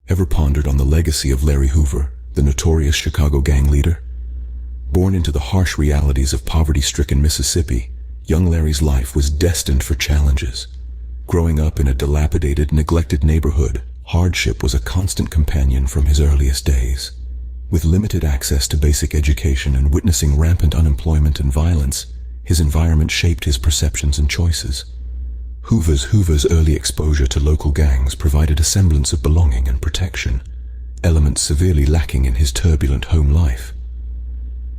Ever pondered on the legacy of Larry Hoover, the notorious Chicago gang leader? Born into the harsh realities of poverty-stricken Mississippi, young Larry's life was destined for challenges. Growing up in a dilapidated, neglected neighborhood, hardship was a constant companion from his earliest days. With limited access to basic education and witnessing rampant unemployment and violence, his environment shaped his perceptions and choices. Hoover's early exposure to local gangs provided a semblance of belonging and protection, elements severely lacking in his turbulent home life.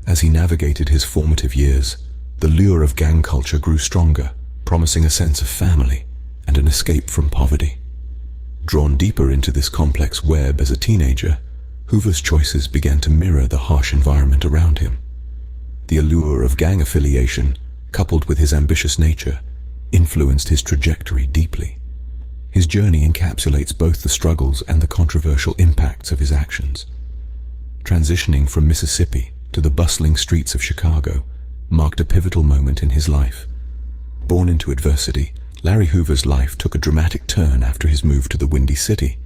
As he navigated his formative years, the lure of gang culture grew stronger, promising a sense of family and an escape from poverty. Drawn deeper into this complex web as a teenager, Hoover's choices began to mirror the harsh environment around him. The allure of gang affiliation, coupled with his ambitious nature, influenced his trajectory deeply. His journey encapsulates both the struggles and the controversial impacts of his actions. Transitioning from Mississippi to the bustling streets of Chicago marked a pivotal moment in his life. Born into adversity, Larry Hoover's life took a dramatic turn after his move to the Windy City.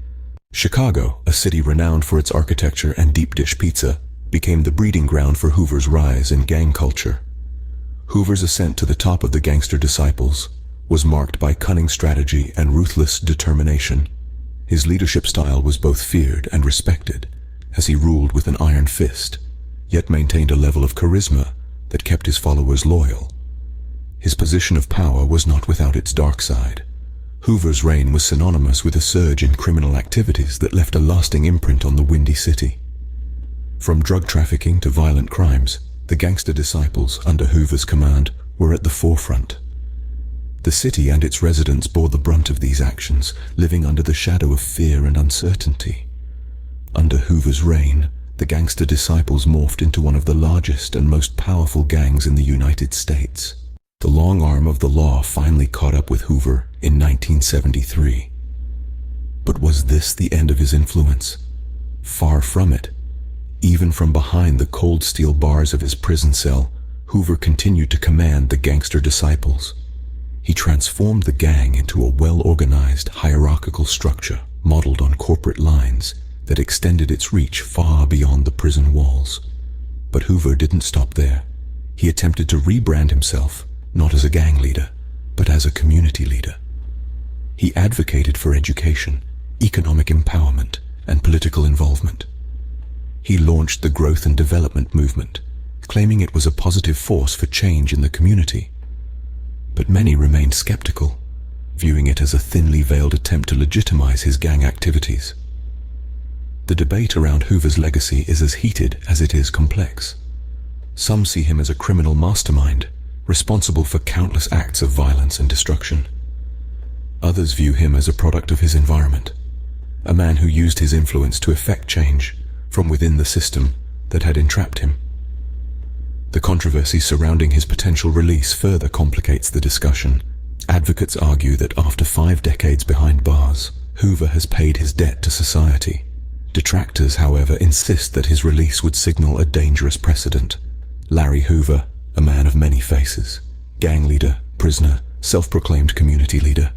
Chicago, a city renowned for its architecture and deep dish pizza, became the breeding ground for Hoover's rise in gang culture. Hoover's ascent to the top of the gangster disciples was marked by cunning strategy and ruthless determination. His leadership style was both feared and respected, as he ruled with an iron fist, yet maintained a level of charisma that kept his followers loyal. His position of power was not without its dark side. Hoover's reign was synonymous with a surge in criminal activities that left a lasting imprint on the Windy City. From drug trafficking to violent crimes, the gangster disciples under Hoover's command were at the forefront. The city and its residents bore the brunt of these actions, living under the shadow of fear and uncertainty. Under Hoover's reign, the gangster disciples morphed into one of the largest and most powerful gangs in the United States. The long arm of the law finally caught up with Hoover in 1973. But was this the end of his influence? Far from it. Even from behind the cold steel bars of his prison cell, Hoover continued to command the gangster disciples. He transformed the gang into a well-organized, hierarchical structure modeled on corporate lines that extended its reach far beyond the prison walls. But Hoover didn't stop there. He attempted to rebrand himself, not as a gang leader, but as a community leader. He advocated for education, economic empowerment, and political involvement. He launched the growth and development movement, claiming it was a positive force for change in the community. But many remained skeptical, viewing it as a thinly veiled attempt to legitimize his gang activities. The debate around Hoover's legacy is as heated as it is complex. Some see him as a criminal mastermind, responsible for countless acts of violence and destruction. Others view him as a product of his environment, a man who used his influence to effect change from within the system that had entrapped him. The controversy surrounding his potential release further complicates the discussion. Advocates argue that after 5 decades behind bars, Hoover has paid his debt to society. Detractors, however, insist that his release would signal a dangerous precedent. Larry Hoover, a man of many faces, gang leader, prisoner, self-proclaimed community leader.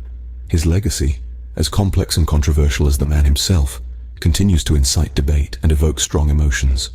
His legacy, as complex and controversial as the man himself, continues to incite debate and evoke strong emotions.